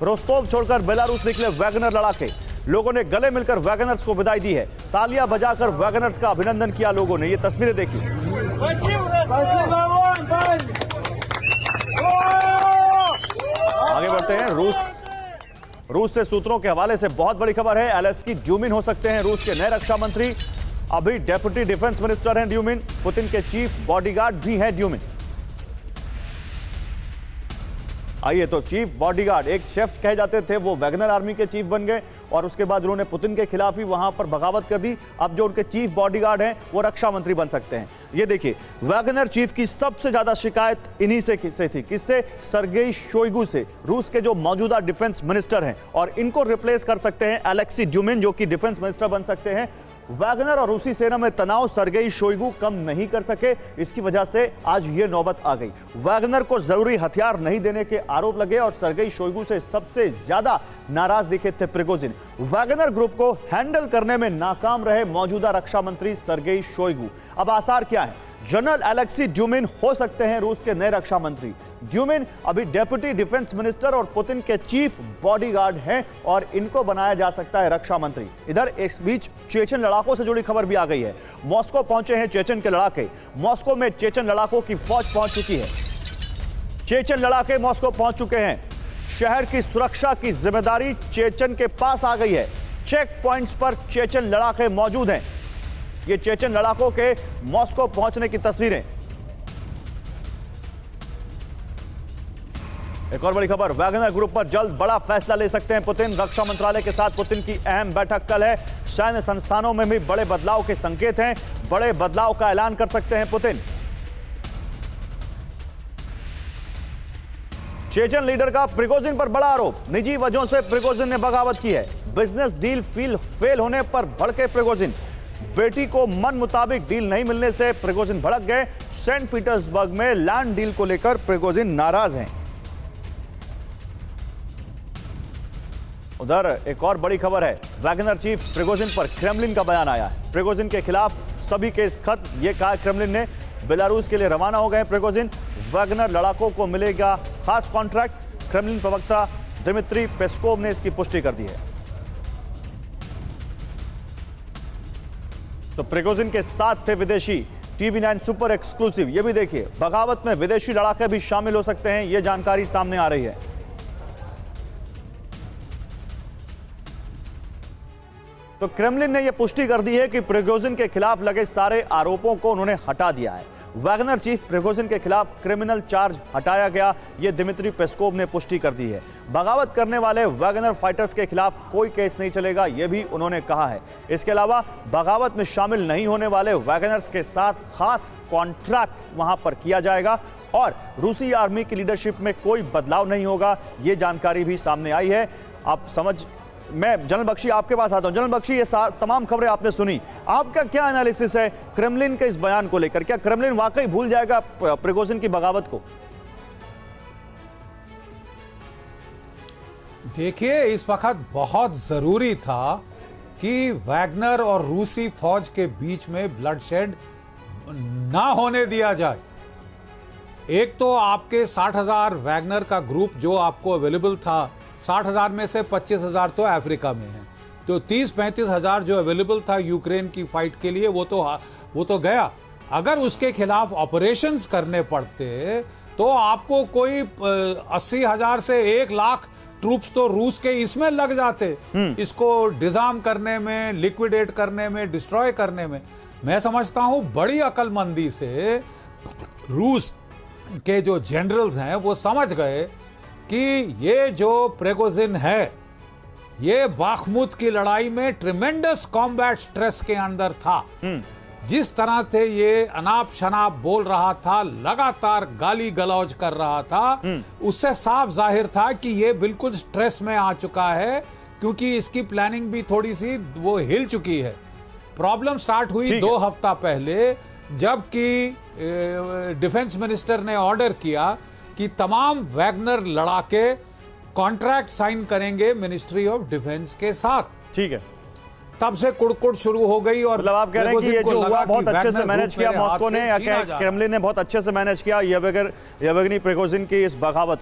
Rostov छोड़कर Belarus निकले Wagner लड़ाके। लोगों ने गले मिलकर वैगनर्स को विदाई दी है। तालियां बजाकर वैगनर्स का अभिनंदन किया लोगों ने। ये तस्वीरें देखिए। आगे बढ़ते हैं। रूस से सूत्रों के हवाले से बहुत बड़ी खबर है। एलेक्सी ड्यूमिन हो सकते हैं रूस के नए रक्षा मंत्री। अभी डेप्यूटी डिफेंस मिनिस्टर हैं ड्यूमिन। पुतिन के चीफ बॉडीगार्ड भी हैं ड्यूमिन। आइए, तो चीफ बॉडीगार्ड, एक शेफ कहे जाते थे, वो वैगनर आर्मी के चीफ बन गए और उसके बाद उन्होंने पुतिन के खिलाफ ही वहां पर बगावत कर दी। अब जो उनके चीफ बॉडीगार्ड हैं वो रक्षा मंत्री बन सकते हैं। ये देखिए, वैगनर चीफ की सबसे ज्यादा शिकायत इन्हीं से थी। किससे? सर्गेई शोइगु से, रूस के जो मौजूदा डिफेंस मिनिस्टर हैं। और इनको रिप्लेस कर सकते हैं एलेक्सी ड्यूमिन, जो कि डिफेंस मिनिस्टर बन सकते हैं। वैगनर और रूसी सेना में तनाव सर्गेई शोइगु कम नहीं कर सके, इसकी वजह से आज ये नौबत आ गई। वैगनर को जरूरी हथियार नहीं देने के आरोप लगे और सर्गेई शोइगु से सबसे ज्यादा नाराज दिखे थे प्रिगोजिन। वैगनर ग्रुप को हैंडल करने में नाकाम रहे मौजूदा रक्षा मंत्री सर्गेई शोइगु। अब आसार क्या है? जनरल एलेक्सी ड्यूमिन हो सकते हैं रूस के नए रक्षा मंत्री। ड्यूमिन अभी डेप्यूटी डिफेंस मिनिस्टर और पुतिन के चीफ बॉडीगार्ड हैं और इनको बनाया जा सकता है रक्षा मंत्री। इधर इस बीच चेचन लड़ाकों से जुड़ी खबर भी आ गई है। मॉस्को पहुंचे हैं चेचन के लड़ाके। मॉस्को में चेचन लड़ाकों की फौज पहुंच चुकी है। चेचन लड़ाके मॉस्को पहुंच चुके हैं। शहर की सुरक्षा की जिम्मेदारी चेचन के पास आ गई है। चेक पॉइंट्स पर चेचन लड़ाके मौजूद हैं। ये चेचन लड़ाकों के मॉस्को पहुंचने की तस्वीरें। एक और बड़ी खबर, वैगनर ग्रुप पर जल्द बड़ा फैसला ले सकते हैं पुतिन। रक्षा मंत्रालय के साथ पुतिन की अहम बैठक कल है। सैन्य संस्थानों में भी बड़े बदलाव के संकेत हैं। बड़े बदलाव का ऐलान कर सकते हैं पुतिन। चेचन लीडर का प्रिगोजिन पर बड़ा आरोप। निजी वजहों से प्रिगोजिन ने बगावत की है। बिजनेस डील फेल होने पर भड़के प्रिगोजिन। बेटी को मन मुताबिक डील नहीं मिलने से प्रिगोजिन भड़क गए। सेंट पीटर्सबर्ग में लैंड डील को लेकर प्रिगोजिन नाराज हैं। उधर एक और बड़ी खबर है। वैगनर चीफ प्रिगोजिन पर क्रेमलिन का बयान आया है। प्रिगोजिन के खिलाफ सभी केस खत्म, यह कहा क्रेमलिन ने। बेलारूस के लिए रवाना हो गए प्रिगोजिन। वैगनर लड़ाकों को मिलेगा खास कॉन्ट्रैक्ट। क्रेमलिन प्रवक्ता दिमित्री पेस्कोव ने इसकी पुष्टि कर दी है। तो प्रिगोजिन के साथ थे विदेशी। TV9 super exclusive. ये भी देखिए, बगावत में विदेशी लड़ाके भी शामिल हो सकते हैं, यह जानकारी सामने आ रही है। तो क्रेमलिन ने यह पुष्टि कर दी है कि प्रिगोजिन के खिलाफ लगे सारे आरोपों को उन्होंने हटा दिया है। वैगनर चीफ प्रिगोजिन के खिलाफ क्रिमिनल चार्ज हटाया गया, यह दिमित्री पेस्कोव ने पुष्टि कर दी है। बगावत करने वाले वैगनर फाइटर्स के खिलाफ कोई केस नहीं चलेगा, यह भी उन्होंने कहा है। इसके अलावा बगावत में शामिल नहीं होने वाले वैगनर्स के साथ खास कॉन्ट्रैक्ट वहां पर किया जाएगा और रूसी आर्मी की लीडरशिप में कोई बदलाव नहीं होगा, यह जानकारी भी सामने आई है। मैं जनरल बख्शी आपके पास आता हूं। जनरल बख्शी, ये तमाम खबरें आपने सुनी, आपका क्या एनालिसिस है क्रेमलिन के इस बयान को लेकर? क्या क्रेमलिन वाकई भूल जाएगा प्रिगोजिन की बगावत को? देखिए, इस वक्त बहुत जरूरी था कि वैगनर और रूसी फौज के बीच में ब्लडशेड ना होने दिया जाए। एक तो आपके 60,000 वैगनर का ग्रुप जो आपको अवेलेबल था, 60,000 में से 25,000 तो अफ्रीका में है, तो 30-35 हजार जो अवेलेबल था यूक्रेन की फाइट के लिए, वो तो गया। अगर उसके खिलाफ ऑपरेशंस करने पड़ते तो आपको कोई 80,000 से 1 लाख ट्रूप्स तो रूस के इसमें लग जाते, इसको डिजार्म करने में, लिक्विडेट करने में, डिस्ट्रॉय करने में। मैं समझता हूं बड़ी अकलमंदी से रूस के जो जनरल्स हैं वो समझ गए कि ये जो प्रिगोजिन है, ये बाखमुत की लड़ाई में ट्रिमेंडस कॉम्बैट स्ट्रेस के अंदर था। जिस तरह से ये अनाप शनाप बोल रहा था, लगातार गाली गलौज कर रहा था, उससे साफ जाहिर था कि ये बिल्कुल स्ट्रेस में आ चुका है, क्योंकि इसकी प्लानिंग भी थोड़ी सी वो हिल चुकी है। प्रॉब्लम स्टार्ट हुई 2 हफ्ता पहले, जबकि डिफेंस मिनिस्टर ने ऑर्डर किया कि तमाम वैगनर लड़ाके कॉन्ट्रैक्ट साइन करेंगे मिनिस्ट्री ऑफ डिफेंस के साथ। ठीक है, तब से कुड़कुड़ शुरू हो गई। और मतलब आप कह रहे हैं कि ये जो हुआ बहुत अच्छे से मैनेज किया मॉस्को ने, या क्रेमलिन ने बहुत अच्छे से मैनेज किया येवगेनी प्रिगोजिन की इस बगावत